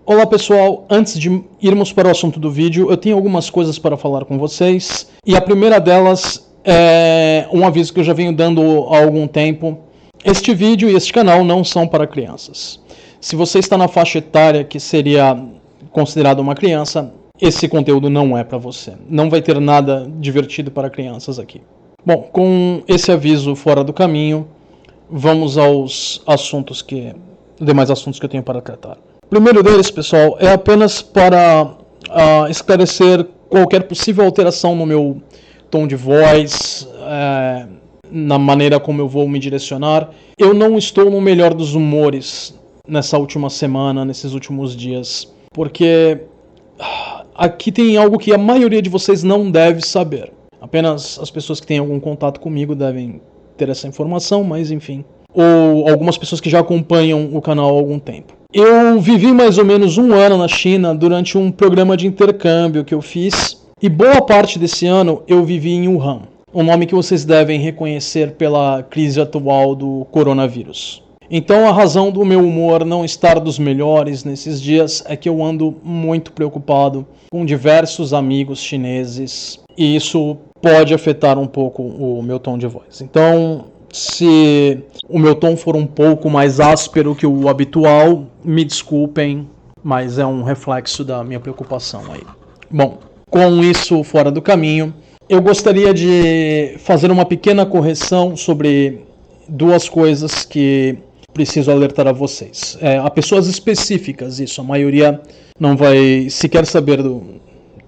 Olá pessoal, antes de irmos para o assunto do vídeo, eu tenho algumas coisas para falar com vocês. E a primeira delas é um aviso que eu já venho dando há algum tempo. Este vídeo e este canal não são para crianças. Se você está na faixa etária que seria considerado uma criança, esse conteúdo não é para você. Não vai ter nada divertido para crianças aqui. Bom, com esse aviso fora do caminho, vamos aos demais assuntos que eu tenho para tratar. O primeiro deles, pessoal, é apenas para esclarecer qualquer possível alteração no meu tom de voz, na maneira como eu vou me direcionar. Eu não estou no melhor dos humores nessa última semana, nesses últimos dias, porque aqui tem algo que a maioria de vocês não deve saber. Apenas as pessoas que têm algum contato comigo devem ter essa informação, mas enfim. Ou algumas pessoas que já acompanham o canal há algum tempo. Eu vivi mais ou menos um ano na China durante um programa de intercâmbio que eu fiz. E boa parte desse ano eu vivi em Wuhan, um nome que vocês devem reconhecer pela crise atual do coronavírus. Então a razão do meu humor não estar dos melhores nesses dias é que eu ando muito preocupado com diversos amigos chineses. E isso pode afetar um pouco o meu tom de voz. Então, se o meu tom for um pouco mais áspero que o habitual, me desculpem, mas é um reflexo da minha preocupação aí. Bom, com isso fora do caminho, eu gostaria de fazer uma pequena correção sobre duas coisas que preciso alertar a vocês. Há pessoas específicas, isso, a maioria não vai sequer saber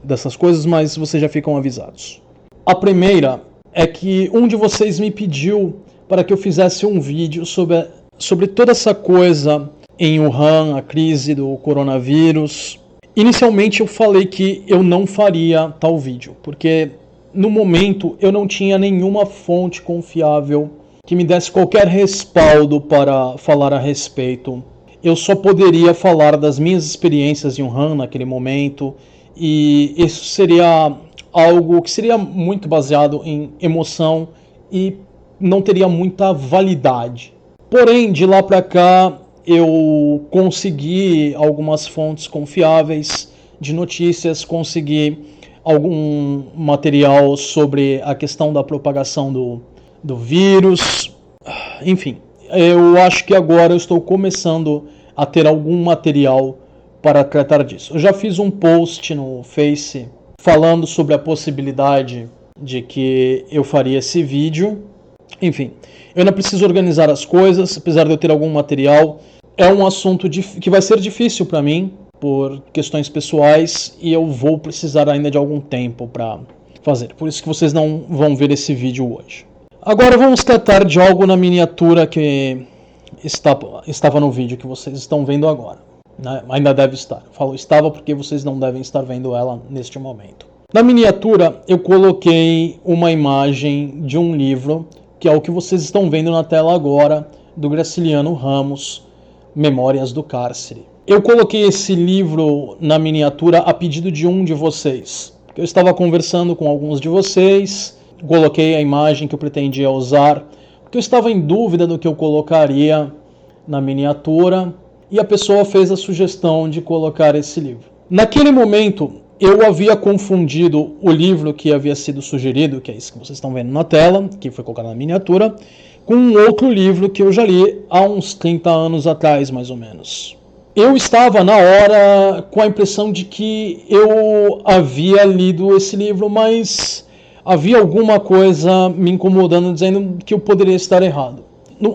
dessas coisas, mas vocês já ficam avisados. A primeira é que um de vocês me pediu para que eu fizesse um vídeo sobre toda essa coisa em Wuhan, a crise do coronavírus. Inicialmente eu falei que eu não faria tal vídeo, porque no momento eu não tinha nenhuma fonte confiável que me desse qualquer respaldo para falar a respeito. Eu só poderia falar das minhas experiências em Wuhan naquele momento, e isso seria algo que seria muito baseado em emoção e não teria muita validade. Porém, de lá para cá, eu consegui algumas fontes confiáveis de notícias, consegui algum material sobre a questão da propagação do vírus. Enfim, eu acho que agora eu estou começando a ter algum material para tratar disso. Eu já fiz um post no Face falando sobre a possibilidade de que eu faria esse vídeo. Enfim, eu ainda preciso organizar as coisas, apesar de eu ter algum material. É um assunto que vai ser difícil para mim, por questões pessoais, e eu vou precisar ainda de algum tempo para fazer. Por isso que vocês não vão ver esse vídeo hoje. Agora vamos tratar de algo na miniatura que estava no vídeo que vocês estão vendo agora. Ainda deve estar. Eu falo estava porque vocês não devem estar vendo ela neste momento. Na miniatura eu coloquei uma imagem de um livro, que é o que vocês estão vendo na tela agora, do Graciliano Ramos, Memórias do Cárcere. Eu coloquei esse livro na miniatura a pedido de um de vocês. Eu estava conversando com alguns de vocês, coloquei a imagem que eu pretendia usar, porque eu estava em dúvida do que eu colocaria na miniatura, e a pessoa fez a sugestão de colocar esse livro. Naquele momento, eu havia confundido o livro que havia sido sugerido, que é esse que vocês estão vendo na tela, que foi colocado na miniatura, com um outro livro que eu já li há uns 30 anos atrás, mais ou menos. Eu estava, na hora, com a impressão de que eu havia lido esse livro, mas havia alguma coisa me incomodando, dizendo que eu poderia estar errado.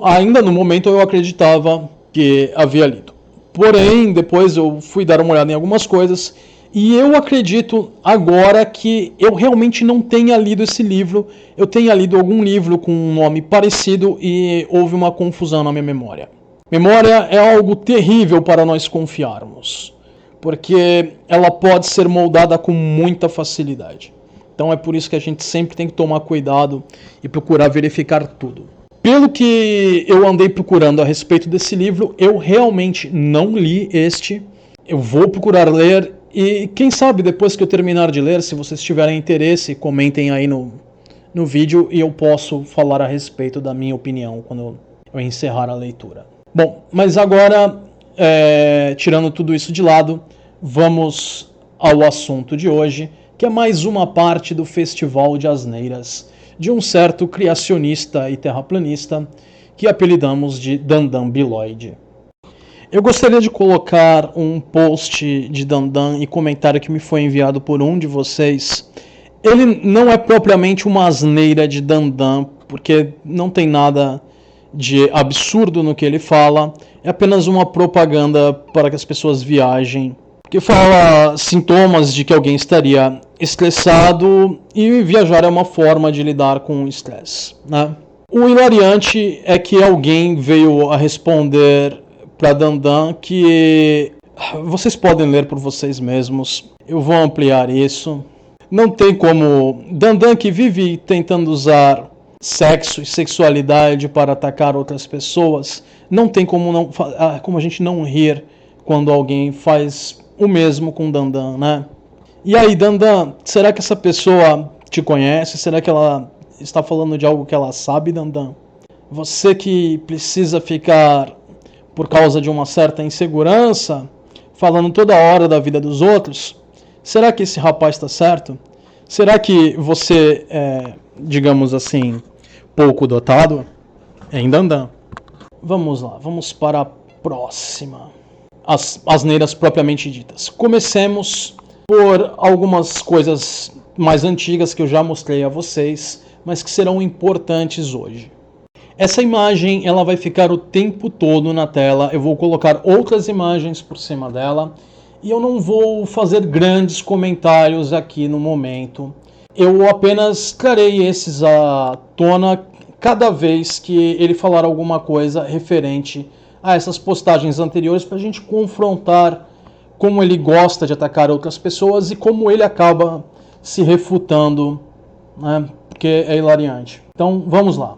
Ainda no momento eu acreditava que havia lido. Porém, depois eu fui dar uma olhada em algumas coisas, e eu acredito agora que eu realmente não tenha lido esse livro. Eu tenha lido algum livro com um nome parecido e houve uma confusão na minha memória. Memória é algo terrível para nós confiarmos, porque ela pode ser moldada com muita facilidade. Então é por isso que a gente sempre tem que tomar cuidado e procurar verificar tudo. Pelo que eu andei procurando a respeito desse livro, eu realmente não li este. Eu vou procurar ler. E quem sabe depois que eu terminar de ler, se vocês tiverem interesse, comentem aí no vídeo e eu posso falar a respeito da minha opinião quando eu encerrar a leitura. Bom, mas agora tirando tudo isso de lado, vamos ao assunto de hoje, que é mais uma parte do Festival de Asneiras, de um certo criacionista e terraplanista que apelidamos de Dandan Biloide. Eu gostaria de colocar um post de Dandan e comentário que me foi enviado por um de vocês. Ele não é propriamente uma asneira de Dandan, porque não tem nada de absurdo no que ele fala, é apenas uma propaganda para que as pessoas viajem, que fala sintomas de que alguém estaria estressado e viajar é uma forma de lidar com o estresse, né? O hilariante é que alguém veio a responder para Dandan que vocês podem ler por vocês mesmos, eu vou ampliar isso. Não tem como Dandan, que vive tentando usar sexo e sexualidade para atacar outras pessoas, não tem como a gente não rir quando alguém faz o mesmo com Dandan, né? E aí, Dandan, será que essa pessoa te conhece? Será que ela está falando de algo que ela sabe, Dandan? Você que precisa ficar, por causa de uma certa insegurança, falando toda hora da vida dos outros, será que esse rapaz está certo? Será que você é, digamos assim, pouco dotado em Dandan? Vamos lá, vamos para a próxima. As asneiras propriamente ditas. Comecemos por algumas coisas mais antigas que eu já mostrei a vocês, mas que serão importantes hoje. Essa imagem ela vai ficar o tempo todo na tela, eu vou colocar outras imagens por cima dela, e eu não vou fazer grandes comentários aqui no momento. Eu apenas trarei esses à tona cada vez que ele falar alguma coisa referente a essas postagens anteriores, para a gente confrontar como ele gosta de atacar outras pessoas e como ele acaba se refutando, né? Porque é hilariante. Então vamos lá.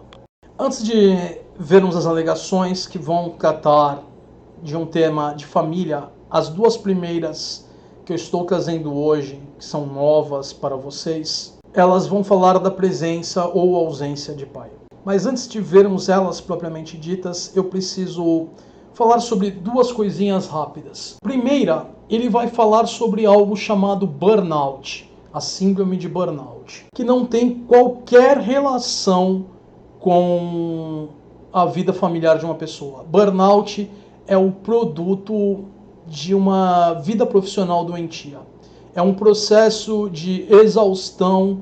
Antes de vermos as alegações que vão tratar de um tema de família, as duas primeiras que eu estou trazendo hoje, que são novas para vocês, elas vão falar da presença ou ausência de pai. Mas antes de vermos elas propriamente ditas, eu preciso falar sobre duas coisinhas rápidas. Primeira, ele vai falar sobre algo chamado burnout, a síndrome de burnout, que não tem qualquer relação com a vida familiar de uma pessoa. Burnout é o produto de uma vida profissional doentia. É um processo de exaustão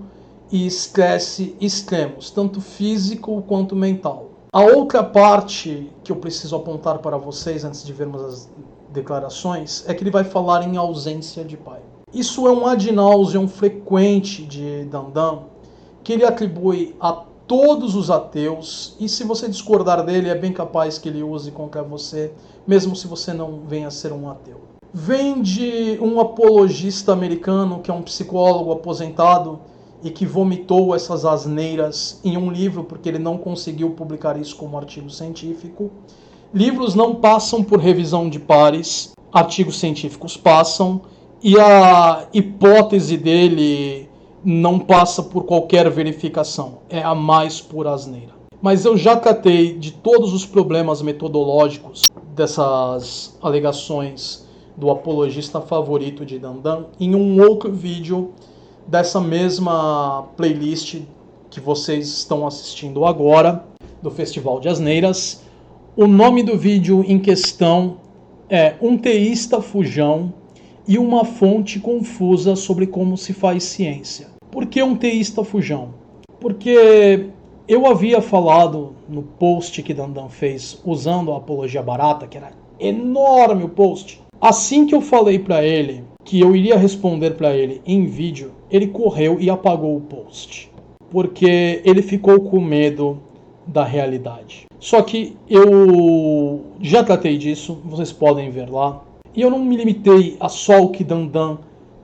e estresse extremos, tanto físico quanto mental. A outra parte que eu preciso apontar para vocês antes de vermos as declarações é que ele vai falar em ausência de pai. Isso é um ad nauseam frequente de Dandan, que ele atribui a todos os ateus, e se você discordar dele, é bem capaz que ele use contra você, mesmo se você não venha a ser um ateu. Vem de um apologista americano, que é um psicólogo aposentado, e que vomitou essas asneiras em um livro, porque ele não conseguiu publicar isso como artigo científico. Livros não passam por revisão de pares, artigos científicos passam, e a hipótese dele não passa por qualquer verificação, é a mais pura asneira. Mas eu já tratei de todos os problemas metodológicos dessas alegações do apologista favorito de Dandan em um outro vídeo dessa mesma playlist que vocês estão assistindo agora, do Festival de Asneiras. O nome do vídeo em questão é Um Teísta Fujão e uma fonte confusa sobre como se faz ciência. Por que um teísta fujão? Porque eu havia falado no post que Dandan fez usando a apologia barata, que era enorme o post. Assim que eu falei para ele que eu iria responder para ele em vídeo, ele correu e apagou o post, porque ele ficou com medo da realidade. Só que eu já tratei disso, vocês podem ver lá. E eu não me limitei a só o que Dandan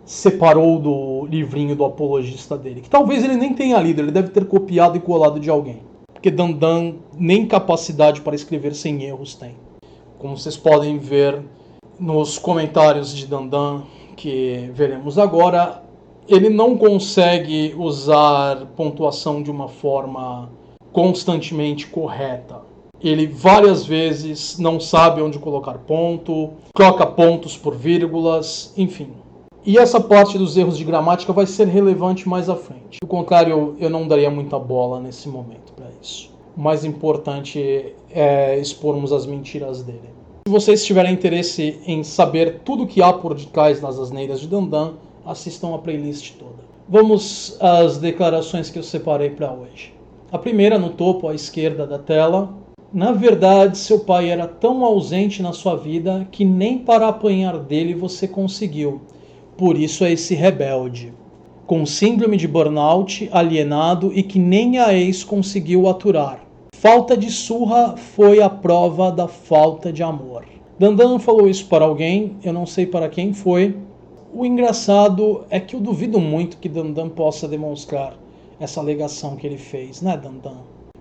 separou do livrinho do apologista dele, que talvez ele nem tenha lido, ele deve ter copiado e colado de alguém, porque Dandan nem capacidade para escrever sem erros tem. Como vocês podem ver nos comentários de Dandan, que veremos agora, ele não consegue usar pontuação de uma forma constantemente correta. Ele várias vezes não sabe onde colocar ponto, troca pontos por vírgulas, enfim. E essa parte dos erros de gramática vai ser relevante mais à frente. Do contrário, eu não daria muita bola nesse momento para isso. O mais importante é expormos as mentiras dele. Se vocês tiverem interesse em saber tudo o que há por detrás das asneiras de Dandan, assistam a playlist toda. Vamos às declarações que eu separei para hoje. A primeira, no topo à esquerda da tela. Na verdade, seu pai era tão ausente na sua vida que nem para apanhar dele você conseguiu. Por isso é esse rebelde. Com síndrome de burnout, alienado e que nem a ex conseguiu aturar. Falta de surra foi a prova da falta de amor. Dandan falou isso para alguém, eu não sei para quem foi. O engraçado é que eu duvido muito que Dandan possa demonstrar essa alegação que ele fez, né, Dandan?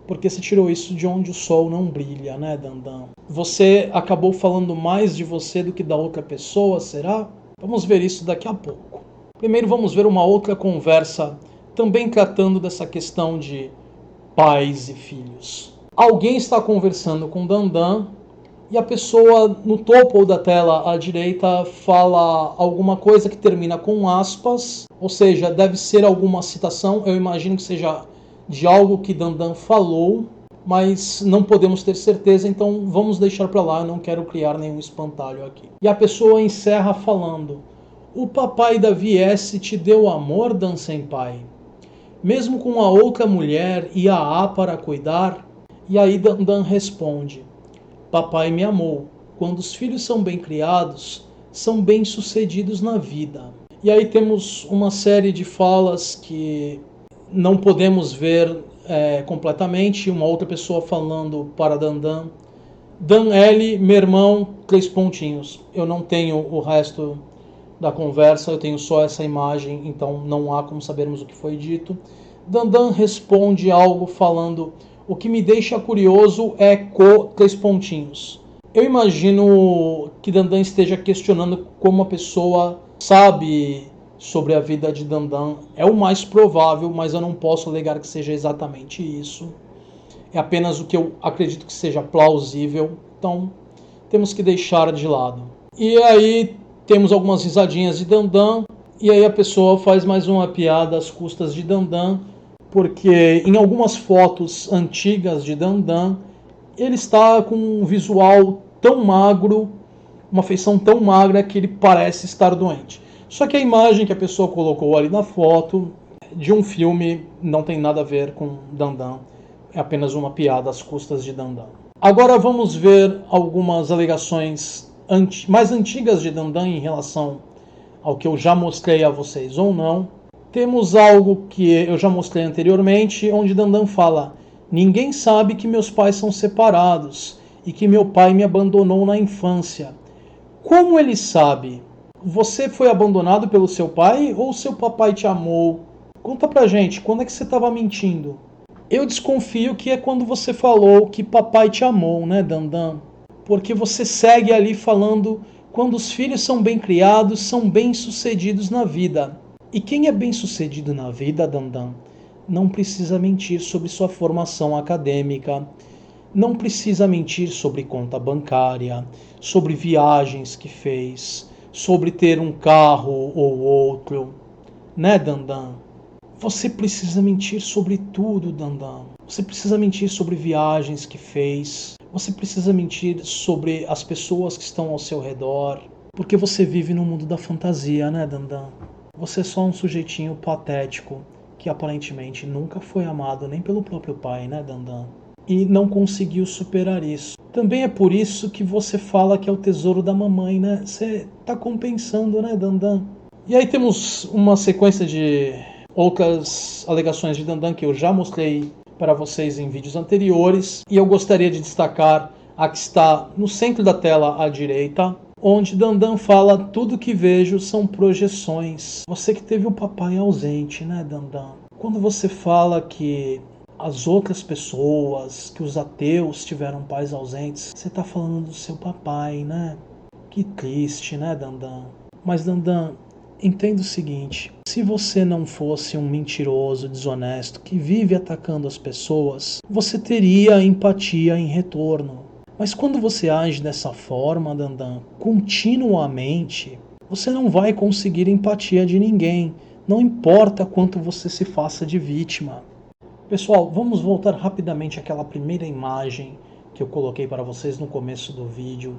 Porque você tirou isso de onde o sol não brilha, né, Dandan? Você acabou falando mais de você do que da outra pessoa, será? Vamos ver isso daqui a pouco. Primeiro vamos ver uma outra conversa, também tratando dessa questão de pais e filhos. Alguém está conversando com Dandan e a pessoa no topo da tela à direita fala alguma coisa que termina com aspas, ou seja, deve ser alguma citação, eu imagino que seja de algo que Dandan falou, mas não podemos ter certeza, então vamos deixar para lá, eu não quero criar nenhum espantalho aqui. E a pessoa encerra falando: o papai da VS te deu amor, Dan Senpai? Mesmo com a outra mulher e a A para cuidar? E aí Dandan responde: papai me amou. Quando os filhos são bem criados, são bem-sucedidos na vida. E aí temos uma série de falas que não podemos ver completamente. Uma outra pessoa falando para Dandan: Dan L, meu irmão, 3 pontinhos. Eu não tenho o resto da conversa, eu tenho só essa imagem, então não há como sabermos o que foi dito. Dandan responde algo falando: o que me deixa curioso é 3 pontinhos. Eu imagino que Dandan esteja questionando como a pessoa sabe sobre a vida de Dandan. É o mais provável, mas eu não posso alegar que seja exatamente isso. É apenas o que eu acredito que seja plausível, então temos que deixar de lado. E aí temos algumas risadinhas de Dandan, e aí a pessoa faz mais uma piada às custas de Dandan, porque em algumas fotos antigas de Dandan, ele está com um visual tão magro, uma feição tão magra que ele parece estar doente. Só que a imagem que a pessoa colocou ali na foto de um filme não tem nada a ver com Dandan, é apenas uma piada às custas de Dandan. Agora vamos ver algumas alegações mais antigas de Dandan em relação ao que eu já mostrei a vocês ou não. Temos algo que eu já mostrei anteriormente, onde Dandan fala: ninguém sabe que meus pais são separados e que meu pai me abandonou na infância. Como ele sabe? Você foi abandonado pelo seu pai ou seu papai te amou? Conta pra gente, quando é que você estava mentindo? Eu desconfio que é quando você falou que papai te amou, né, Dandan? Porque você segue ali falando: quando os filhos são bem criados, são bem-sucedidos na vida. E quem é bem-sucedido na vida, Dandan, não precisa mentir sobre sua formação acadêmica, não precisa mentir sobre conta bancária, sobre viagens que fez, sobre ter um carro ou outro, né, Dandan? Você precisa mentir sobre tudo, Dandan. Você precisa mentir sobre viagens que fez, você precisa mentir sobre as pessoas que estão ao seu redor, porque você vive no mundo da fantasia, né, Dandan? Você é só um sujeitinho patético que aparentemente nunca foi amado nem pelo próprio pai, né, Dandan? E não conseguiu superar isso. Também é por isso que você fala que é o tesouro da mamãe, né? Você tá compensando, né, Dandan? E aí temos uma sequência de outras alegações de Dandan que eu já mostrei para vocês em vídeos anteriores. E eu gostaria de destacar a que está no centro da tela à direita, onde Dandan fala: tudo que vejo são projeções. Você que teve o papai ausente, né, Dandan? Quando você fala que as outras pessoas, que os ateus tiveram pais ausentes, você está falando do seu papai, né? Que triste, né, Dandan? Mas, Dandan, entenda o seguinte, se você não fosse um mentiroso, desonesto, que vive atacando as pessoas, você teria empatia em retorno. Mas quando você age dessa forma, Dandan, continuamente, você não vai conseguir empatia de ninguém, não importa quanto você se faça de vítima. Pessoal, vamos voltar rapidamente àquela primeira imagem que eu coloquei para vocês no começo do vídeo,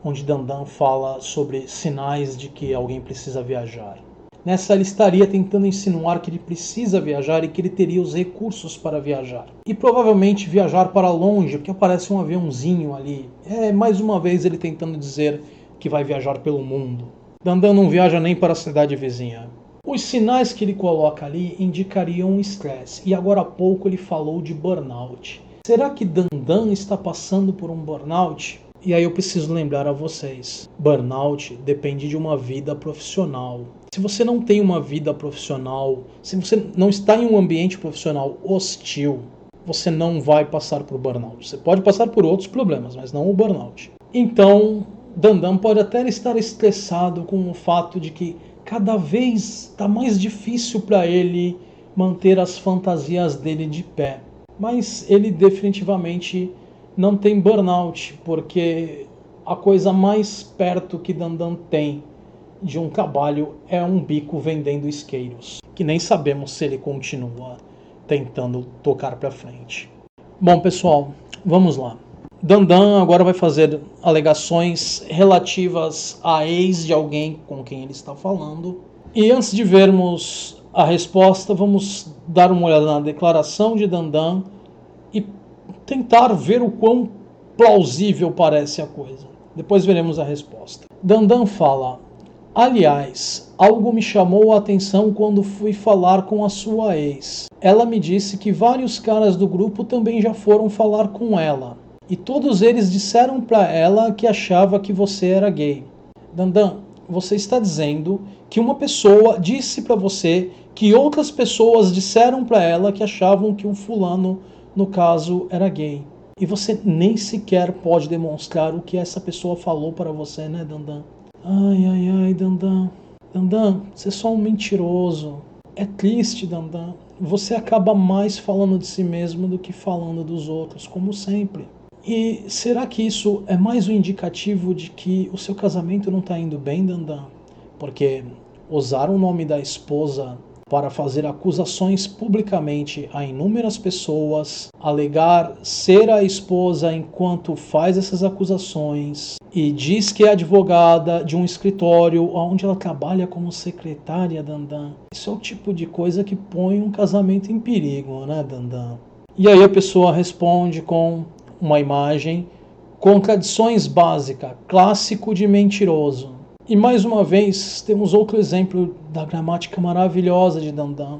onde Dandan fala sobre sinais de que alguém precisa viajar. Nessa, ele estaria tentando insinuar que ele precisa viajar e que ele teria os recursos para viajar. E provavelmente viajar para longe, porque aparece um aviãozinho ali. É mais uma vez ele tentando dizer que vai viajar pelo mundo. Dandan não viaja nem para a cidade vizinha. Os sinais que ele coloca ali indicariam um estresse. E agora há pouco ele falou de burnout. Será que Dandan está passando por um burnout? E aí eu preciso lembrar a vocês, burnout depende de uma vida profissional. Se você não tem uma vida profissional, se você não está em um ambiente profissional hostil, você não vai passar por burnout. Você pode passar por outros problemas, mas não o burnout. Então, Dandan pode até estar estressado com o fato de que cada vez está mais difícil para ele manter as fantasias dele de pé. Mas ele definitivamente não tem burnout, porque a coisa mais perto que Dandan tem de um trabalho é um bico vendendo isqueiros, que nem sabemos se ele continua tentando tocar para frente. Bom, pessoal, vamos lá. Dandan agora vai fazer alegações relativas à ex de alguém com quem ele está falando. E antes de vermos a resposta, vamos dar uma olhada na declaração de Dandan e tentar ver o quão plausível parece a coisa. Depois veremos a resposta. Dandan fala: aliás, algo me chamou a atenção quando fui falar com a sua ex. Ela me disse que vários caras do grupo também já foram falar com ela. E todos eles disseram para ela que achava que você era gay. Dandan, você está dizendo que uma pessoa disse para você que outras pessoas disseram para ela que achavam que um fulano, no caso, era gay. E você nem sequer pode demonstrar o que essa pessoa falou para você, né, Dandan? Ai, Dandan. Dandan, você é só um mentiroso. É triste, Dandan. Você acaba mais falando de si mesmo do que falando dos outros, como sempre. E será que isso é mais um indicativo de que o seu casamento não está indo bem, Dandan? Porque usar o nome da esposa para fazer acusações publicamente a inúmeras pessoas, alegar ser a esposa enquanto faz essas acusações e diz que é advogada de um escritório onde ela trabalha como secretária, Dandan. Isso é o tipo de coisa que põe um casamento em perigo, né, Dandan? E aí a pessoa responde com uma imagem: contradições básicas, clássico de mentiroso. E mais uma vez temos outro exemplo da gramática maravilhosa de Dandan,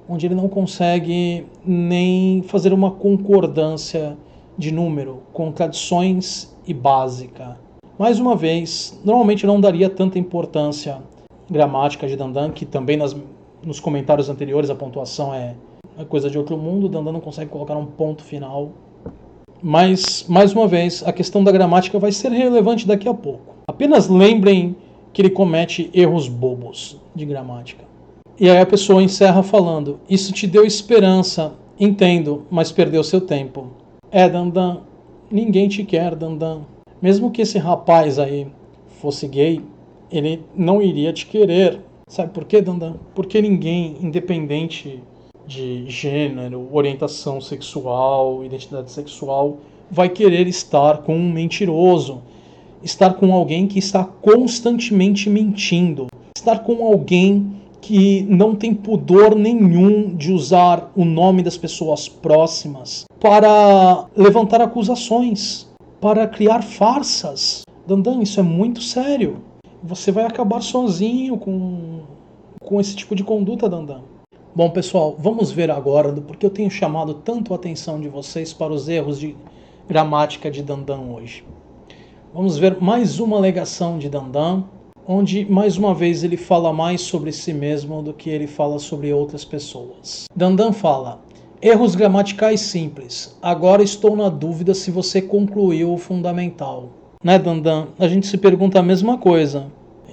onde ele não consegue nem fazer uma concordância de número, contradições e básica. Mais uma vez, normalmente não daria tanta importância gramática de Dandan, que também nos comentários anteriores a pontuação é coisa de outro mundo. Dandan não consegue colocar um ponto final. Mas, mais uma vez, a questão da gramática vai ser relevante daqui a pouco. Apenas lembrem que ele comete erros bobos de gramática. E aí a pessoa encerra falando: isso te deu esperança, entendo, mas perdeu seu tempo. Dandan, ninguém te quer, Dandan. Mesmo que esse rapaz aí fosse gay, ele não iria te querer. Sabe por quê, Dandan? Porque ninguém, independente de gênero, orientação sexual, identidade sexual, vai querer estar com um mentiroso, estar com alguém que está constantemente mentindo, estar com alguém que não tem pudor nenhum de usar o nome das pessoas próximas para levantar acusações, para criar farsas. Dandan, isso é muito sério. Você vai acabar sozinho com esse tipo de conduta, Dandan. Bom, pessoal, vamos ver agora do porquê eu tenho chamado tanto a atenção de vocês para os erros de gramática de Dandan hoje. Vamos ver mais uma alegação de Dandan, onde mais uma vez ele fala mais sobre si mesmo do que ele fala sobre outras pessoas. Dandan fala: erros gramaticais simples. Agora estou na dúvida se você concluiu o fundamental. Né, Dandan? A gente se pergunta a mesma coisa.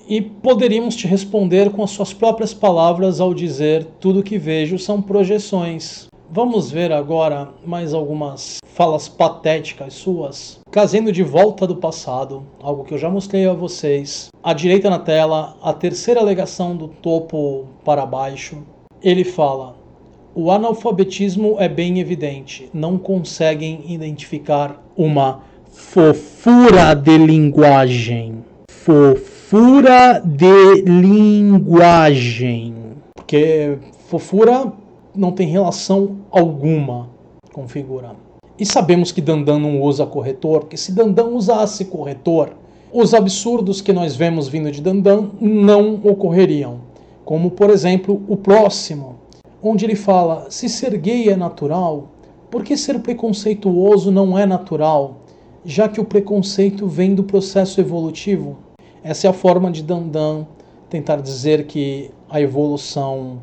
E poderíamos te responder com as suas próprias palavras ao dizer: tudo que vejo são projeções. Vamos ver agora mais algumas falas patéticas suas. Trazendo de volta do passado, algo que eu já mostrei a vocês. À direita na tela, a terceira alegação do topo para baixo. Ele fala: o analfabetismo é bem evidente. Não conseguem identificar uma fofura de linguagem. Fofura de linguagem. Porque fofura não tem relação alguma com figura. E sabemos que Dandan não usa corretor, porque se Dandan usasse corretor, os absurdos que nós vemos vindo de Dandan não ocorreriam. Como, por exemplo, o próximo, onde ele fala: se ser gay é natural, por que ser preconceituoso não é natural, já que o preconceito vem do processo evolutivo? Essa é a forma de Dandan tentar dizer que a evolução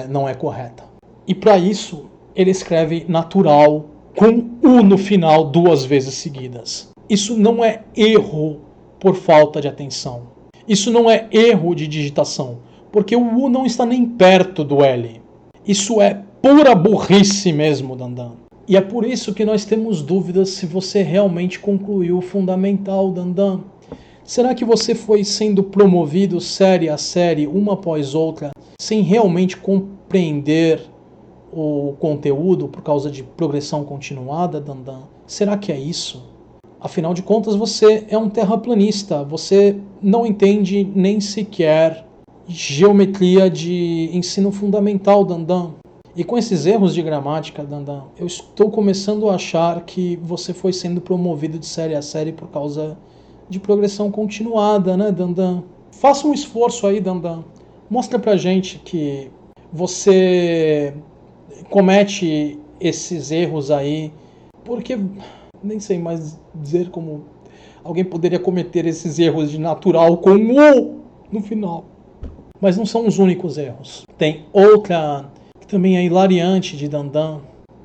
não é correta. E para isso, ele escreve natural com U no final 2 vezes seguidas. Isso não é erro por falta de atenção. Isso não é erro de digitação, porque o U não está nem perto do L. Isso é pura burrice mesmo, Dandan. E é por isso que nós temos dúvidas se você realmente concluiu o fundamental, Dandan. Será que você foi sendo promovido série a série, uma após outra, sem realmente compreender o conteúdo por causa de progressão continuada, Dandan? Será que é isso? Afinal de contas, você é um terraplanista. Você não entende nem sequer geometria de ensino fundamental, Dandan. E com esses erros de gramática, Dandan, eu estou começando a achar que você foi sendo promovido de série a série por causa de progressão continuada, né, Dandan? Faça um esforço aí, Dandan. Mostra pra gente que você comete esses erros aí, porque nem sei mais dizer como alguém poderia cometer esses erros de natural com o no final. Mas não são os únicos erros. Tem outra que também é hilariante de Dandan,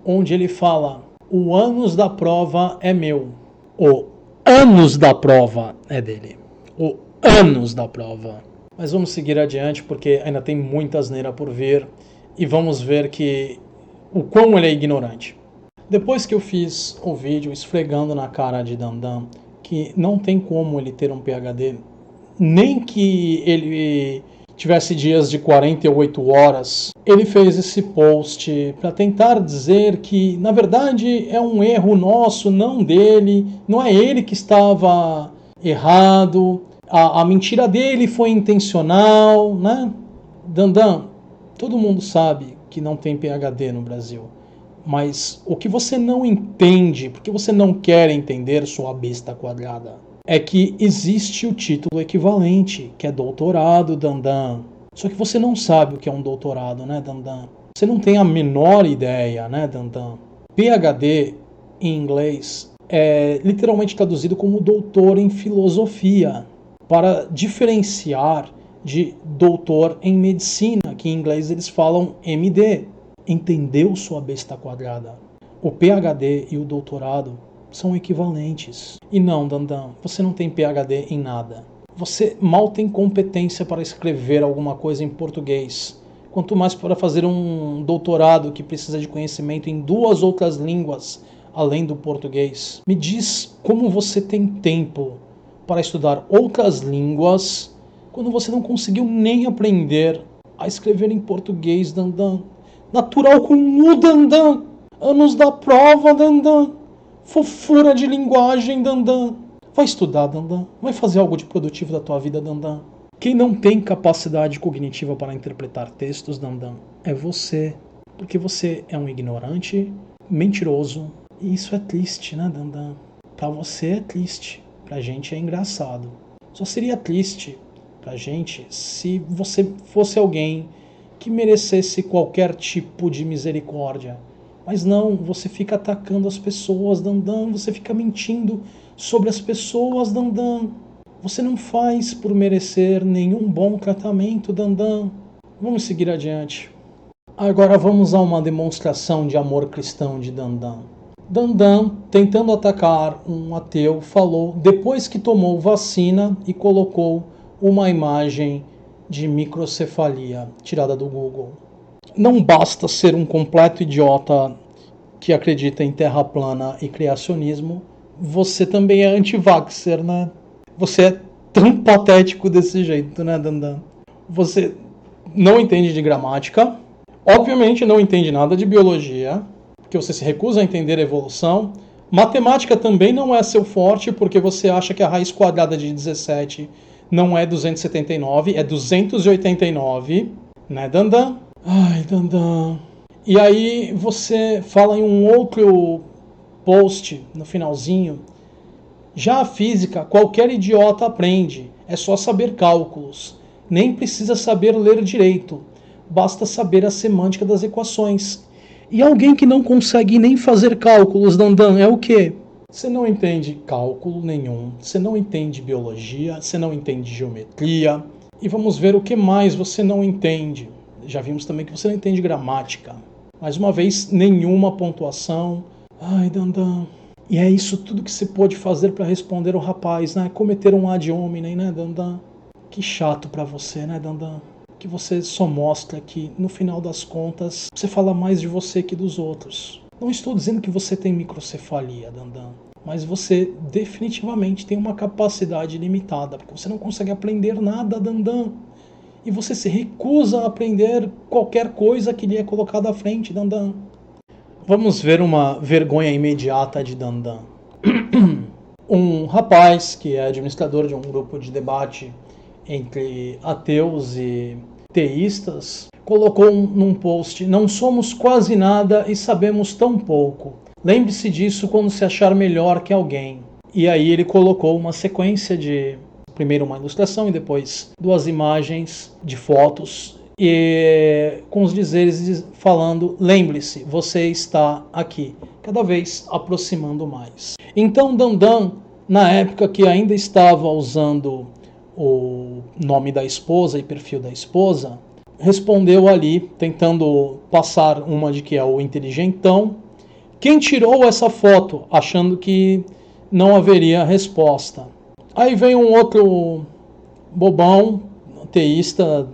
onde ele fala: o ânus da prova é meu. O ânus da prova é dele. O ânus da prova. Mas vamos seguir adiante porque ainda tem muita asneira por vir e vamos ver que o quão ele é ignorante. Depois que eu fiz o vídeo esfregando na cara de Dandan que não tem como ele ter um PhD, nem que ele tivesse dias de 48 horas, ele fez esse post para tentar dizer que, na verdade, é um erro nosso, não dele, não é ele que estava errado, a mentira dele foi intencional, né? Dandan, todo mundo sabe que não tem PhD no Brasil, mas o que você não entende, porque você não quer entender, sua besta quadrada, é que existe o título equivalente, que é doutorado, Dandan. Só que você não sabe o que é um doutorado, né, Dandan? Você não tem a menor ideia, né, Dandan? PhD, em inglês, é literalmente traduzido como doutor em filosofia, para diferenciar de doutor em medicina, que em inglês eles falam MD. Entendeu, sua besta quadrada? O PhD e o doutorado são equivalentes. E não, Dandan, você não tem PhD em nada. Você mal tem competência para escrever alguma coisa em português. Quanto mais para fazer um doutorado que precisa de conhecimento em 2 outras línguas, além do português. Me diz como você tem tempo para estudar outras línguas quando você não conseguiu nem aprender a escrever em português, Dandan. Natural com o Dandan. Anos da prova, Dandan. Fofura de linguagem, Dandan. Vai estudar, Dandan. Vai fazer algo de produtivo da tua vida, Dandan. Quem não tem capacidade cognitiva para interpretar textos, Dandan, é você. Porque você é um ignorante, mentiroso. E isso é triste, né, Dandan? Pra você é triste. Pra gente é engraçado. Só seria triste pra gente se você fosse alguém que merecesse qualquer tipo de misericórdia. Mas não, você fica atacando as pessoas, Dandan. Você fica mentindo sobre as pessoas, Dandan. Você não faz por merecer nenhum bom tratamento, Dandan. Vamos seguir adiante. Agora vamos a uma demonstração de amor cristão de Dandan. Dandan, tentando atacar um ateu, falou depois que tomou vacina e colocou uma imagem de microcefalia tirada do Google. Não basta ser um completo idiota que acredita em terra plana e criacionismo, você também é anti-vaxxer, né? Você é tão patético desse jeito, né, Dandan? Você não entende de gramática, obviamente não entende nada de biologia, porque você se recusa a entender a evolução. Matemática também não é seu forte, porque você acha que a raiz quadrada de 17 não é 279, é 289, né, Dandan? Ai, Dandan. E aí você fala em um outro post no finalzinho. Já a física, qualquer idiota aprende. É só saber cálculos. Nem precisa saber ler direito. Basta saber a semântica das equações. E alguém que não consegue nem fazer cálculos, Dandan, é o quê? Você não entende cálculo nenhum. Você não entende biologia. Você não entende geometria. E vamos ver o que mais você não entende. Já vimos também que você não entende gramática. Mais uma vez, nenhuma pontuação. Ai, Dandan. E é isso tudo que você pode fazer para responder o rapaz, né? Cometer um ad hominem, né, Dandan? Que chato para você, né, Dandan? Que você só mostra que, no final das contas, você fala mais de você que dos outros. Não estou dizendo que você tem microcefalia, Dandan. Mas você definitivamente tem uma capacidade limitada, porque você não consegue aprender nada, Dandan. E você se recusa a aprender qualquer coisa que lhe é colocada à frente, Dandan. Vamos ver uma vergonha imediata de Dandan. Um rapaz que é administrador de um grupo de debate entre ateus e teístas colocou num post: não somos quase nada e sabemos tão pouco. Lembre-se disso quando se achar melhor que alguém. E aí ele colocou uma sequência de... primeiro uma ilustração e depois duas imagens de fotos e com os dizeres falando: lembre-se, você está aqui, cada vez aproximando mais. Então Dandan, na época que ainda estava usando o nome da esposa e perfil da esposa, respondeu ali, tentando passar uma de que é o inteligentão. Quem tirou essa foto, achando que não haveria resposta. Aí vem um outro bobão, teísta,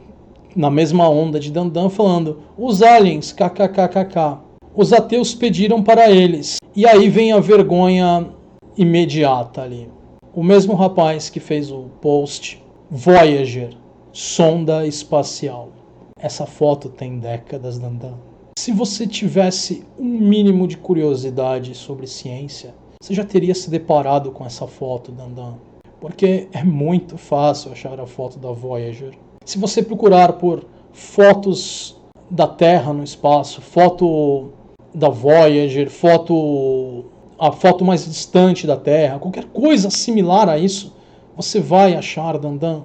na mesma onda de Dandan, falando: os aliens, kkkk. Os ateus pediram para eles. E aí vem a vergonha imediata ali. O mesmo rapaz que fez o post: Voyager, sonda espacial. Essa foto tem décadas, Dandan. Se você tivesse um mínimo de curiosidade sobre ciência, você já teria se deparado com essa foto, Dandan. Porque é muito fácil achar a foto da Voyager. Se você procurar por fotos da Terra no espaço, foto da Voyager, a foto mais distante da Terra, qualquer coisa similar a isso, você vai achar, Dandan.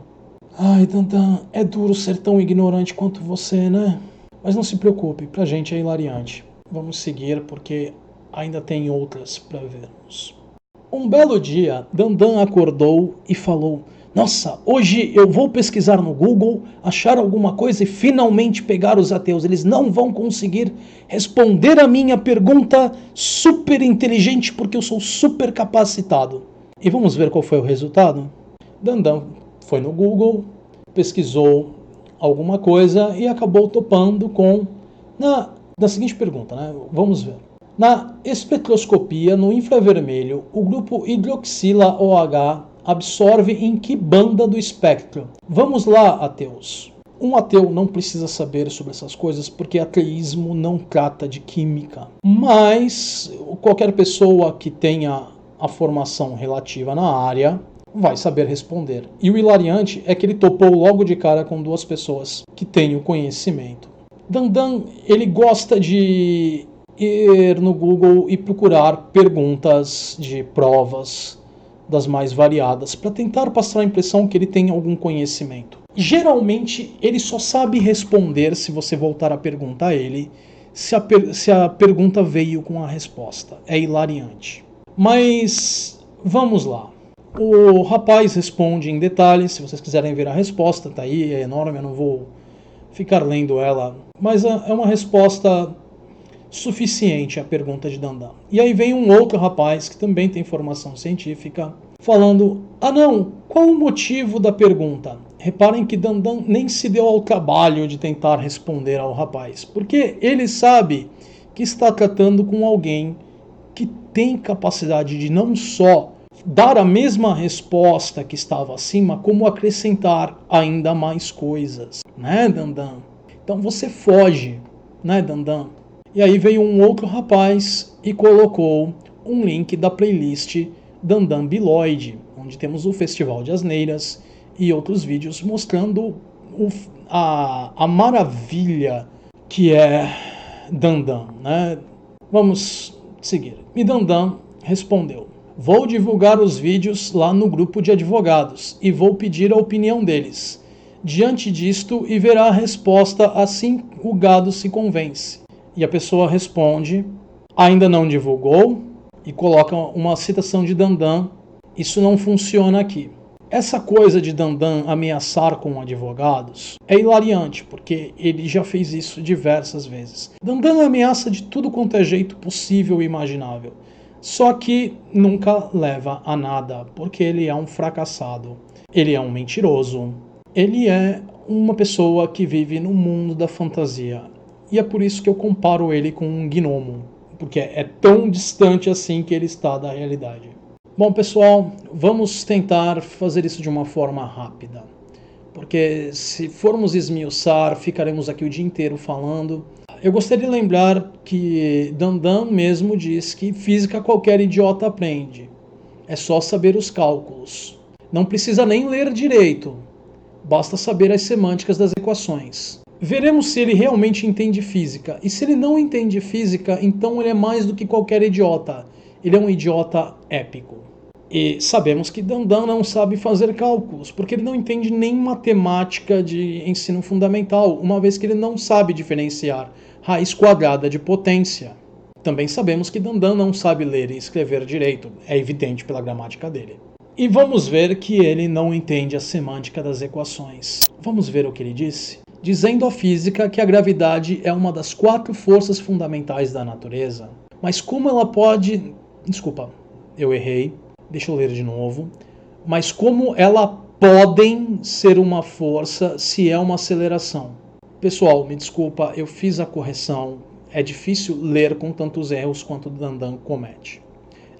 Ai, Dandan, é duro ser tão ignorante quanto você, né? Mas não se preocupe, pra gente é hilariante. Vamos seguir porque ainda tem outras para vermos. Um belo dia, Dandan acordou e falou: nossa, hoje eu vou pesquisar no Google, achar alguma coisa e finalmente pegar os ateus. Eles não vão conseguir responder a minha pergunta super inteligente porque eu sou super capacitado. E vamos ver qual foi o resultado? Dandan foi no Google, pesquisou alguma coisa e acabou topando com na seguinte pergunta, né? Vamos ver. Na espectroscopia, no infravermelho, o grupo hidroxila OH absorve em que banda do espectro? Vamos lá, ateus. Um ateu não precisa saber sobre essas coisas porque ateísmo não trata de química. Mas qualquer pessoa que tenha a formação relativa na área vai saber responder. E o hilariante é que ele topou logo de cara com duas pessoas que têm o conhecimento. Dandan, ele gosta de ir no Google e procurar perguntas de provas das mais variadas para tentar passar a impressão que ele tem algum conhecimento. Geralmente, ele só sabe responder se você voltar a perguntar a ele se a pergunta veio com a resposta. É hilariante. Mas vamos lá. O rapaz responde em detalhes. Se vocês quiserem ver a resposta, tá aí, é enorme, eu não vou ficar lendo ela. Mas é uma resposta suficiente à pergunta de Dandan. E aí vem um outro rapaz que também tem formação científica falando: ah não, qual o motivo da pergunta? Reparem que Dandan nem se deu ao trabalho de tentar responder ao rapaz, porque ele sabe que está tratando com alguém que tem capacidade de não só dar a mesma resposta que estava acima, como acrescentar ainda mais coisas, né, Dandan? Então você foge, né, Dandan? E aí veio um outro rapaz e colocou um link da playlist Dandan Biloid, onde temos o Festival de Asneiras e outros vídeos mostrando a maravilha que é Dandan, né? Vamos seguir. E Dandan respondeu: vou divulgar os vídeos lá no grupo de advogados e vou pedir a opinião deles. Diante disto, e verá a resposta assim o gado se convence. E a pessoa responde: ainda não divulgou? E coloca uma citação de Dandan: isso não funciona aqui. Essa coisa de Dandan ameaçar com advogados é hilariante, porque ele já fez isso diversas vezes. Dandan ameaça de tudo quanto é jeito possível e imaginável. Só que nunca leva a nada, porque ele é um fracassado. Ele é um mentiroso. Ele é uma pessoa que vive no mundo da fantasia. E é por isso que eu comparo ele com um gnomo, porque é tão distante assim que ele está da realidade. Bom, pessoal, vamos tentar fazer isso de uma forma rápida, porque se formos esmiuçar, ficaremos aqui o dia inteiro falando. Eu gostaria de lembrar que Dandan mesmo diz que física qualquer idiota aprende. É só saber os cálculos. Não precisa nem ler direito, basta saber as semânticas das equações. Veremos se ele realmente entende física, e se ele não entende física, então ele é mais do que qualquer idiota. Ele é um idiota épico. E sabemos que Dandan não sabe fazer cálculos, porque ele não entende nem matemática de ensino fundamental, uma vez que ele não sabe diferenciar raiz quadrada de potência. Também sabemos que Dandan não sabe ler e escrever direito, é evidente pela gramática dele. E vamos ver que ele não entende a semântica das equações. Vamos ver o que ele disse? Dizendo à física que a gravidade é uma das 4 forças fundamentais da natureza. Mas como ela pode... Desculpa, eu errei. Deixa eu ler de novo. Mas como ela podem ser uma força se é uma aceleração? Pessoal, me desculpa, eu fiz a correção. É difícil ler com tantos erros quanto o Dandan comete.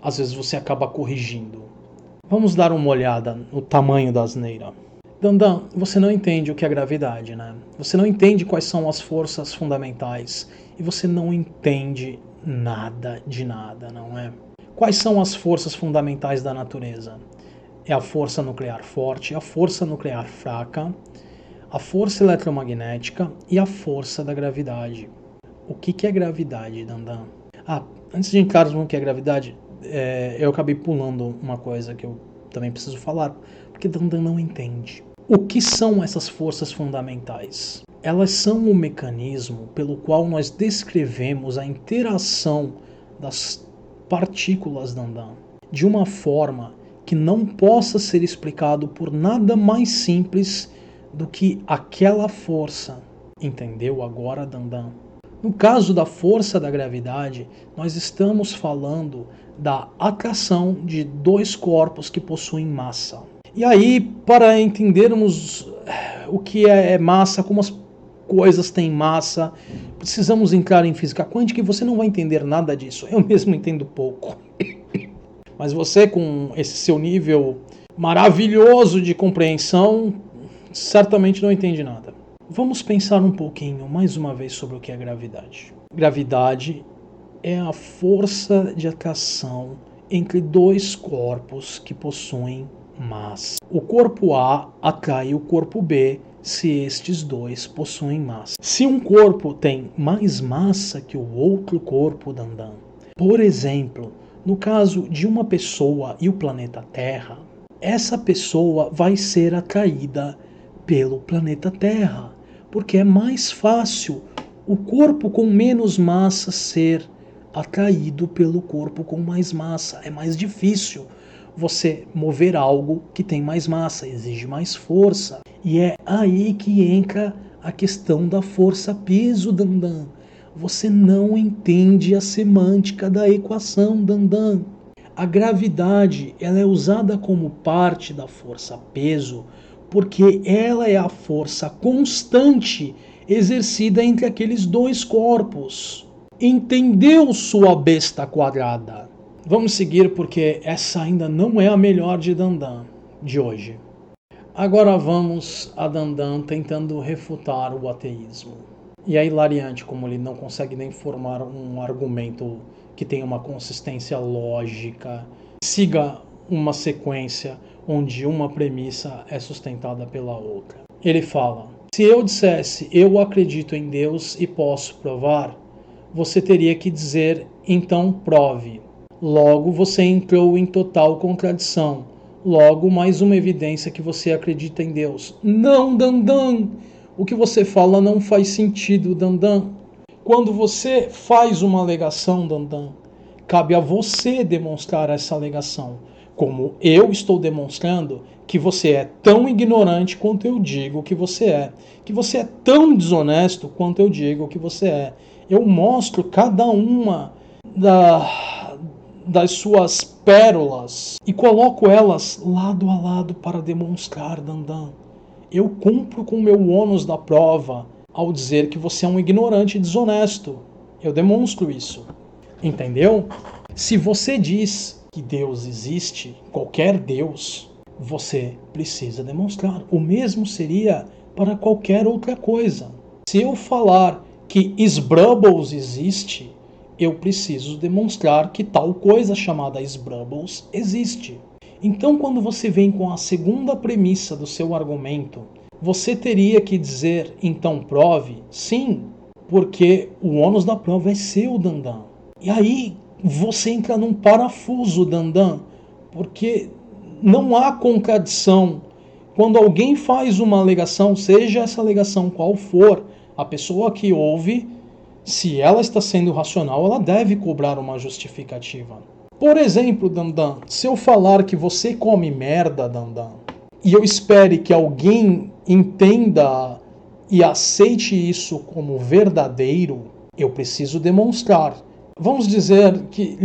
Às vezes você acaba corrigindo. Vamos dar uma olhada no tamanho da asneira. Dandan, você não entende o que é gravidade, né? Você não entende quais são as forças fundamentais. E você não entende nada de nada, não é? Quais são as forças fundamentais da natureza? É a força nuclear forte, a força nuclear fraca, a força eletromagnética e a força da gravidade. O que é gravidade, Dandan? Antes de entrarmos no que é gravidade, eu acabei pulando uma coisa que eu também preciso falar, porque Dandan não entende. O que são essas forças fundamentais? Elas são o mecanismo pelo qual nós descrevemos a interação das partículas, Dandan, de uma forma que não possa ser explicado por nada mais simples do que aquela força. Entendeu agora, Dandan? No caso da força da gravidade, nós estamos falando da atração de 2 corpos que possuem massa. E aí, para entendermos o que é massa, como as coisas têm massa, precisamos entrar em física quântica e você não vai entender nada disso. Eu mesmo entendo pouco. Mas você, com esse seu nível maravilhoso de compreensão, certamente não entende nada. Vamos pensar um pouquinho, mais uma vez, sobre o que é gravidade. Gravidade é a força de atração entre 2 corpos que possuem massa. O corpo A atrai o corpo B se estes 2 possuem massa. Se um corpo tem mais massa que o outro corpo, Dandan, por exemplo, no caso de uma pessoa e o planeta Terra, essa pessoa vai ser atraída pelo planeta Terra, porque é mais fácil o corpo com menos massa ser atraído pelo corpo com mais massa. É mais difícil você mover algo que tem mais massa, exige mais força. E é aí que entra a questão da força-peso, Dandan. Você não entende a semântica da equação, Dandan. A gravidade, ela é usada como parte da força-peso porque ela é a força constante exercida entre aqueles dois corpos. Entendeu, sua besta quadrada? Vamos seguir porque essa ainda não é a melhor de Dandan de hoje. Agora vamos a Dandan tentando refutar o ateísmo. E é hilariante como ele não consegue nem formar um argumento que tenha uma consistência lógica, siga uma sequência onde uma premissa é sustentada pela outra. Ele fala: se eu dissesse eu acredito em Deus e posso provar, você teria que dizer então prove. Logo você entrou em total contradição. Logo mais uma evidência que você acredita em Deus. Não, Dandan! O que você fala não faz sentido, Dandan. Quando você faz uma alegação, Dandan, cabe a você demonstrar essa alegação. Como eu estou demonstrando que você é tão ignorante quanto eu digo que você é. Que você é tão desonesto quanto eu digo que você é. Eu mostro cada uma das suas pérolas e coloco elas lado a lado para demonstrar, Dandan. Eu cumpro com o meu ônus da prova ao dizer que você é um ignorante e desonesto. Eu demonstro isso. Entendeu? Se você diz que Deus existe, qualquer Deus, você precisa demonstrar. O mesmo seria para qualquer outra coisa. Se eu falar que Sbrubbles existe, eu preciso demonstrar que tal coisa chamada Sbrubbles existe. Então, quando você vem com a segunda premissa do seu argumento, você teria que dizer, então prove? Sim, porque o ônus da prova é seu, Dandan. E aí você entra num parafuso, Dandan, porque não há contradição. Quando alguém faz uma alegação, seja essa alegação qual for, a pessoa que ouve, se ela está sendo racional, ela deve cobrar uma justificativa. Por exemplo, Dandan, se eu falar que você come merda, Dandan, e eu espere que alguém entenda e aceite isso como verdadeiro, eu preciso demonstrar. Vamos dizer que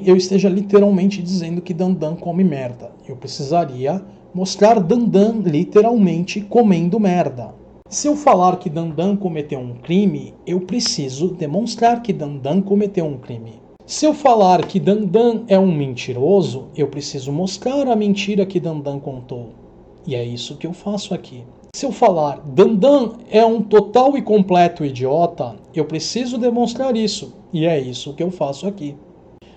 eu esteja literalmente dizendo que Dandan come merda. Eu precisaria mostrar Dandan literalmente comendo merda. Se eu falar que Dandan cometeu um crime, eu preciso demonstrar que Dandan cometeu um crime. Se eu falar que Dandan é um mentiroso, eu preciso mostrar a mentira que Dandan contou. E é isso que eu faço aqui. Se eu falar Dandan é um total e completo idiota, eu preciso demonstrar isso. E é isso que eu faço aqui.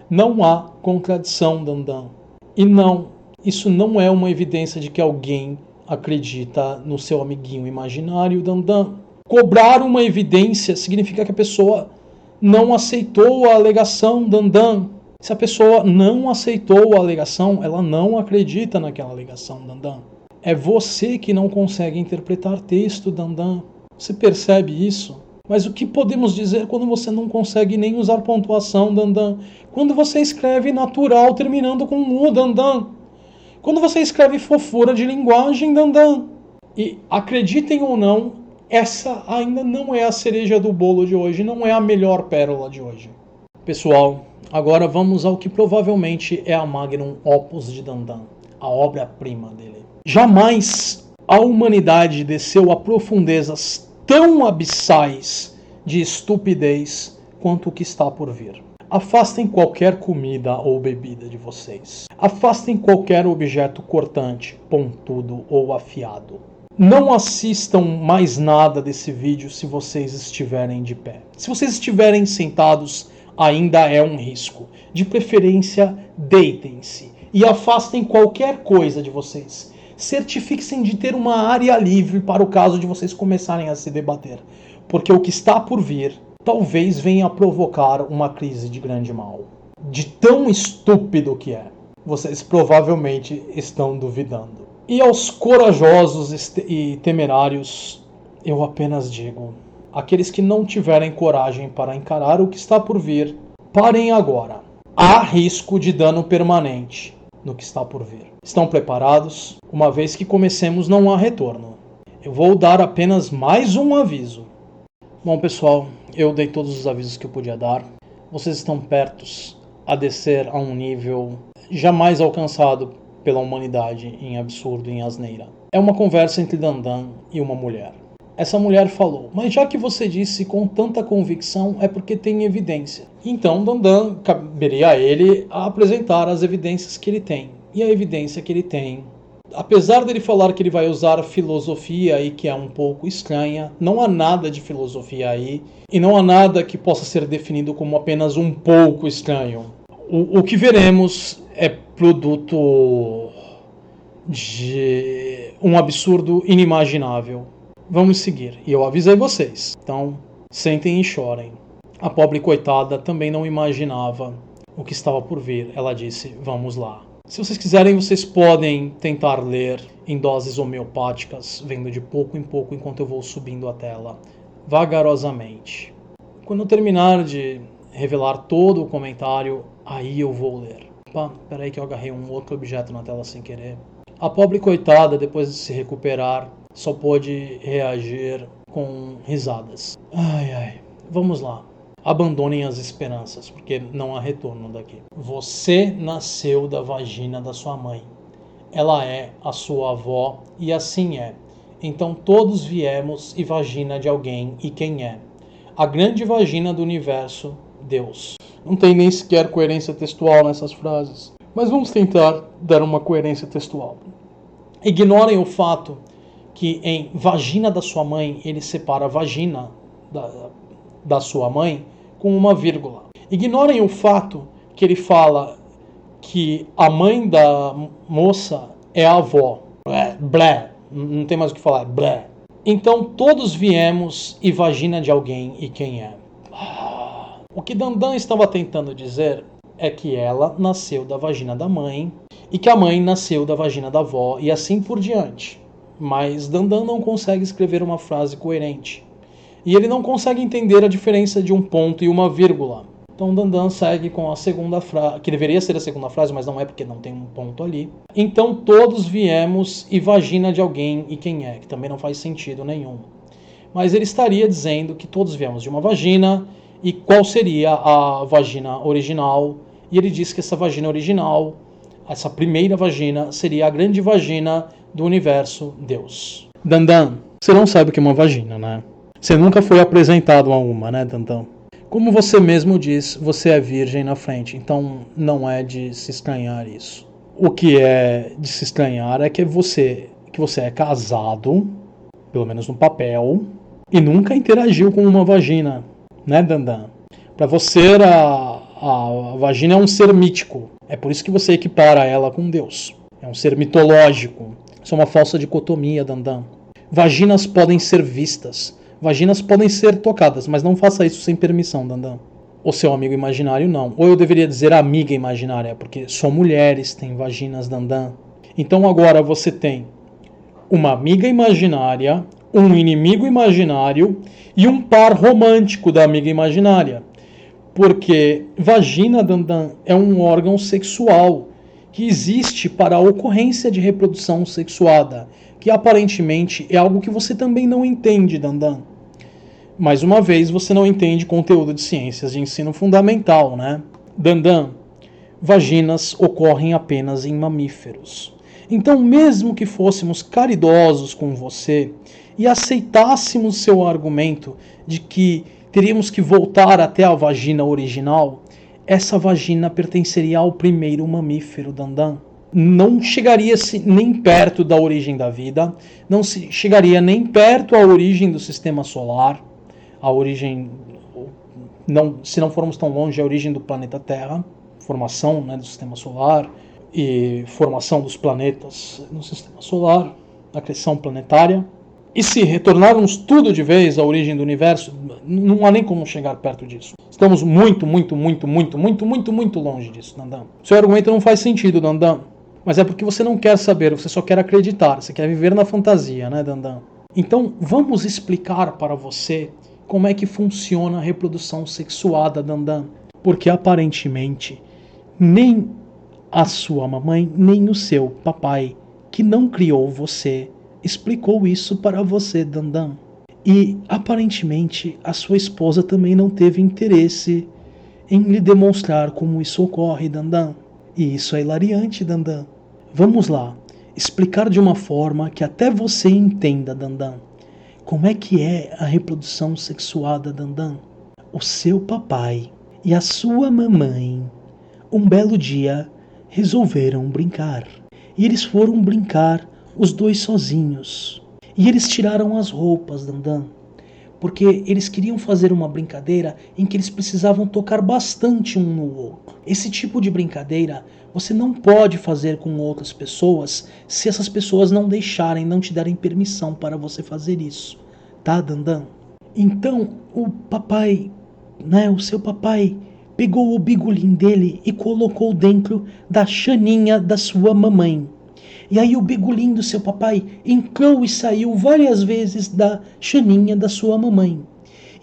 Não há contradição, Dandan. E não, isso não é uma evidência de que alguém acredita no seu amiguinho imaginário, Dandan. Cobrar uma evidência significa que a pessoa não aceitou a alegação, Dandan. Se a pessoa não aceitou a alegação, ela não acredita naquela alegação, Dandan. É você que não consegue interpretar texto, Dandan. Você percebe isso? Mas o que podemos dizer quando você não consegue nem usar pontuação, Dandan? Quando você escreve natural terminando com U, Dandan? Quando você escreve fofura de linguagem, Dandan? E acreditem ou não, essa ainda não é a cereja do bolo de hoje, não é a melhor pérola de hoje. Pessoal, agora vamos ao que provavelmente é a magnum opus de Dandan, a obra-prima dele. Jamais a humanidade desceu a profundezas tão abissais de estupidez quanto o que está por vir. Afastem qualquer comida ou bebida de vocês. Afastem qualquer objeto cortante, pontudo ou afiado. Não assistam mais nada desse vídeo se vocês estiverem de pé. Se vocês estiverem sentados, ainda é um risco. De preferência, deitem-se e afastem qualquer coisa de vocês. Certifiquem-se de ter uma área livre para o caso de vocês começarem a se debater, porque o que está por vir talvez venha a provocar uma crise de grande mal. De tão estúpido que é, vocês provavelmente estão duvidando. E aos corajosos e temerários, eu apenas digo: aqueles que não tiverem coragem para encarar o que está por vir, parem agora. Há risco de dano permanente no que está por vir. Estão preparados? Uma vez que comecemos, não há retorno. Eu vou dar apenas mais um aviso. Bom, pessoal, eu dei todos os avisos que eu podia dar. Vocês estão pertos a descer a um nível jamais alcançado pela humanidade em absurdo, em asneira. É uma conversa entre Dandan e uma mulher. Essa mulher falou: mas já que você disse com tanta convicção, é porque tem evidência. Então Dandan, caberia a ele apresentar as evidências que ele tem. E a evidência que ele tem, apesar dele falar que ele vai usar filosofia e que é um pouco estranha, não há nada de filosofia aí, e não há nada que possa ser definido como apenas um pouco estranho. O que veremos é produto de um absurdo inimaginável. Vamos seguir. E eu avisei vocês. Então, sentem e chorem. A pobre coitada também não imaginava o que estava por vir. Ela disse: vamos lá. Se vocês quiserem, vocês podem tentar ler em doses homeopáticas, vendo de pouco em pouco enquanto eu vou subindo a tela, vagarosamente. Quando eu terminar de revelar todo o comentário, aí eu vou ler. Opa, peraí que eu agarrei um outro objeto na tela sem querer. A pobre coitada, depois de se recuperar, só pôde reagir com risadas. Ai, ai. Vamos lá. Abandonem as esperanças, porque não há retorno daqui. Você nasceu da vagina da sua mãe. Ela é a sua avó e assim é. Então todos viemos e vagina de alguém, e quem é? A grande vagina do universo, Deus. Não tem nem sequer coerência textual nessas frases. Mas vamos tentar dar uma coerência textual. Ignorem o fato que em vagina da sua mãe, ele separa a vagina da sua mãe com uma vírgula. Ignorem o fato que ele fala que a mãe da moça é a avó. Blé. Não tem mais o que falar. Blé. Então todos viemos e vagina de alguém, e quem é? O que Dandan estava tentando dizer é que ela nasceu da vagina da mãe e que a mãe nasceu da vagina da avó e assim por diante. Mas Dandan não consegue escrever uma frase coerente. E ele não consegue entender a diferença de um ponto e uma vírgula. Então Dandan segue com a segunda frase, que deveria ser a segunda frase, mas não é porque não tem um ponto ali. Então todos viemos e vagina de alguém, e quem é? Que também não faz sentido nenhum. Mas ele estaria dizendo que todos viemos de uma vagina, e qual seria a vagina original. E ele diz que essa vagina original, essa primeira vagina, seria a grande vagina do universo, Deus. Dandan, você não sabe o que é uma vagina, né? Você nunca foi apresentado a uma, né, Dandan? Como você mesmo diz, você é virgem na frente, então não é de se estranhar isso. O que é de se estranhar é que você é casado, pelo menos no papel, e nunca interagiu com uma vagina, né, Dandan? Para você, a vagina é um ser mítico. É por isso que você equipara ela com Deus. É um ser mitológico. Isso é uma falsa dicotomia, Dandan. Vaginas podem ser vistas. Vaginas podem ser tocadas, mas não faça isso sem permissão, Dandan. O seu amigo imaginário não. Ou eu deveria dizer amiga imaginária, porque só mulheres têm vaginas, Dandan. Então agora você tem uma amiga imaginária, um inimigo imaginário e um par romântico da amiga imaginária. Porque vagina, Dandan, é um órgão sexual que existe para a ocorrência de reprodução sexuada, que aparentemente é algo que você também não entende, Dandan. Mais uma vez, você não entende conteúdo de ciências de ensino fundamental, né? Dandan, vaginas ocorrem apenas em mamíferos. Então, mesmo que fôssemos caridosos com você e aceitássemos seu argumento de que teríamos que voltar até a vagina original, essa vagina pertenceria ao primeiro mamífero, Dandan. Não chegaria nem perto da origem da vida, não chegaria nem perto à origem do sistema solar, a origem, se não formos tão longe, a origem do planeta Terra, formação, né, do sistema solar e formação dos planetas no sistema solar, acreção planetária. E se retornarmos tudo de vez à origem do universo, não há nem como chegar perto disso. Estamos muito longe disso, Dandan. Seu argumento não faz sentido, Dandan. Mas é porque você não quer saber, você só quer acreditar, você quer viver na fantasia, né, Dandan? Então, vamos explicar para você como é que funciona a reprodução sexuada, Dandan. Porque aparentemente, nem a sua mamãe, nem o seu papai, que não criou você, explicou isso para você, Dandan. E, aparentemente, a sua esposa também não teve interesse em lhe demonstrar como isso ocorre, Dandan. E isso é hilariante, Dandan. Vamos lá, explicar de uma forma que até você entenda, Dandan. Como é que é a reprodução sexuada, Dandan? O seu papai e a sua mamãe, um belo dia, resolveram brincar. E eles foram brincar, os dois sozinhos. E eles tiraram as roupas, Dandan, porque eles queriam fazer uma brincadeira em que eles precisavam tocar bastante um no outro. Esse tipo de brincadeira você não pode fazer com outras pessoas se essas pessoas não deixarem, não te darem permissão para você fazer isso. Tá, Dandan? Então, o papai, o seu papai, pegou o bigolim dele e colocou dentro da chaninha da sua mamãe. E aí o bigolim do seu papai entrou e saiu várias vezes da chaninha da sua mamãe.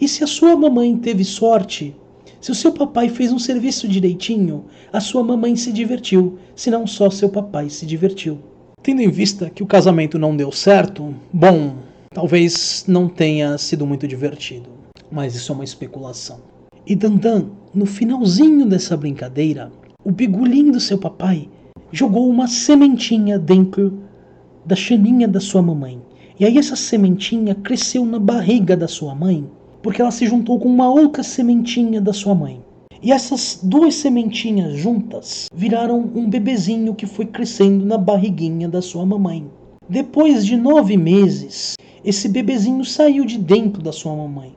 E se a sua mamãe teve sorte, se o seu papai fez um serviço direitinho, a sua mamãe se divertiu, se não só seu papai se divertiu. Tendo em vista que o casamento não deu certo, bom, talvez não tenha sido muito divertido, mas isso é uma especulação. E Dandan, no finalzinho dessa brincadeira, o bigolim do seu papai jogou uma sementinha dentro da chaninha da sua mamãe. E aí essa sementinha cresceu na barriga da sua mãe, porque ela se juntou com uma outra sementinha da sua mãe. E essas duas sementinhas juntas viraram um bebezinho que foi crescendo na barriguinha da sua mamãe. Depois de 9 meses, esse bebezinho saiu de dentro da sua mamãe.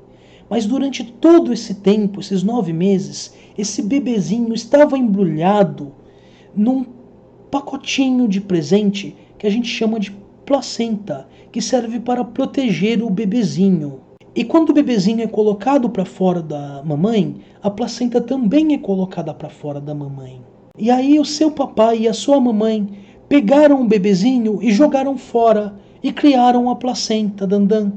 Mas durante todo esse tempo, esses 9 meses, esse bebezinho estava embrulhado num pacotinho de presente que a gente chama de placenta, que serve para proteger o bebezinho. E quando o bebezinho é colocado para fora da mamãe, a placenta também é colocada para fora da mamãe. E aí o seu papai e a sua mamãe pegaram o bebezinho e jogaram fora e criaram a placenta, Dandan.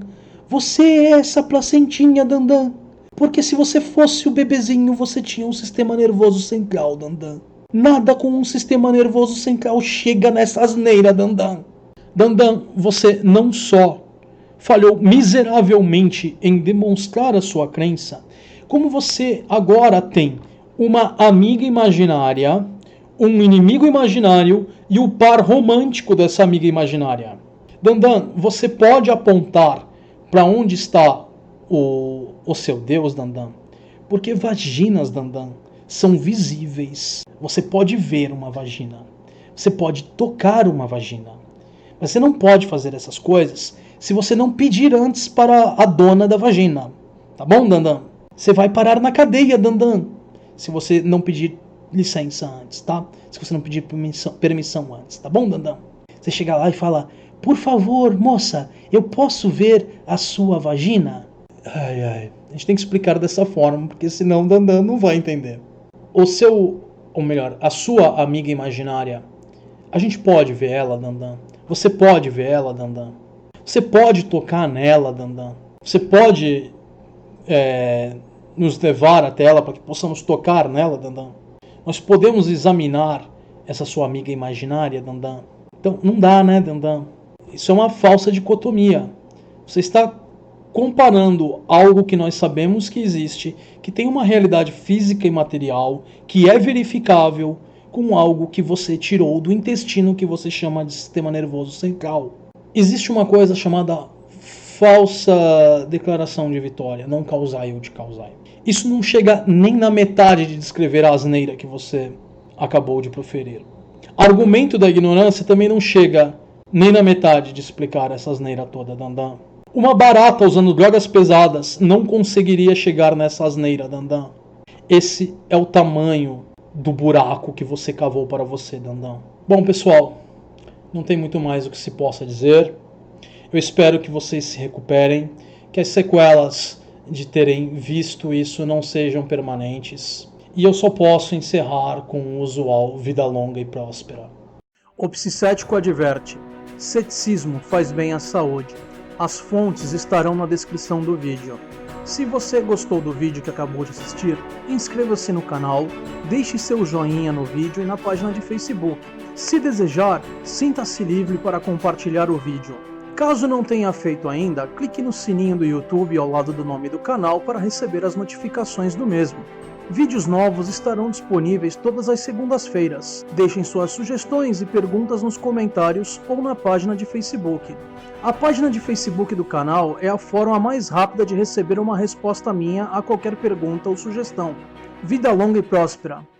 Você é essa placentinha, Dandan. Porque se você fosse o bebezinho, você tinha um sistema nervoso central, Dandan. Nada com um sistema nervoso central chega nessa asneira, Dandan. Dandan, você não só falhou miseravelmente em demonstrar a sua crença, como você agora tem uma amiga imaginária, um inimigo imaginário e o par romântico dessa amiga imaginária. Dandan, você pode apontar para onde está o seu Deus, Dandan? Porque vaginas, Dandan, são visíveis. Você pode ver uma vagina. Você pode tocar uma vagina. Mas você não pode fazer essas coisas se você não pedir antes para a dona da vagina. Tá bom, Dandan? Você vai parar na cadeia, Dandan, se você não pedir licença antes, tá? Se você não pedir permissão antes, tá bom, Dandan? Você chega lá e fala: por favor, moça, eu posso ver a sua vagina? Ai, a gente tem que explicar dessa forma, porque senão Dandan não vai entender. A sua amiga imaginária, a gente pode ver ela, Dandan. Você pode ver ela, Dandan. Você pode tocar nela, Dandan. Você pode nos levar até ela para que possamos tocar nela, Dandan. Nós podemos examinar essa sua amiga imaginária, Dandan. Então, não dá, né, Dandan? Isso é uma falsa dicotomia. Você está comparando algo que nós sabemos que existe, que tem uma realidade física e material, que é verificável, com algo que você tirou do intestino, que você chama de sistema nervoso central. Existe uma coisa chamada falsa declaração de vitória, não causai ou de causai. Isso não chega nem na metade de descrever a asneira que você acabou de proferir. Argumento da ignorância também não chega nem na metade de explicar essa asneira toda, Dandan. Uma barata usando drogas pesadas não conseguiria chegar nessa asneira, Dandan. Esse é o tamanho do buraco que você cavou para você, Dandan. Bom, pessoal, não tem muito mais o que se possa dizer. Eu espero que vocês se recuperem, que as sequelas de terem visto isso não sejam permanentes. E eu só posso encerrar com o usual: vida longa e próspera. O psicético adverte: ceticismo faz bem à saúde. As fontes estarão na descrição do vídeo. Se você gostou do vídeo que acabou de assistir, inscreva-se no canal, deixe seu joinha no vídeo e na página de Facebook. Se desejar, sinta-se livre para compartilhar o vídeo. Caso não tenha feito ainda, clique no sininho do YouTube ao lado do nome do canal para receber as notificações do mesmo. Vídeos novos estarão disponíveis todas as segundas-feiras. Deixem suas sugestões e perguntas nos comentários ou na página de Facebook. A página de Facebook do canal é a forma mais rápida de receber uma resposta minha a qualquer pergunta ou sugestão. Vida longa e próspera!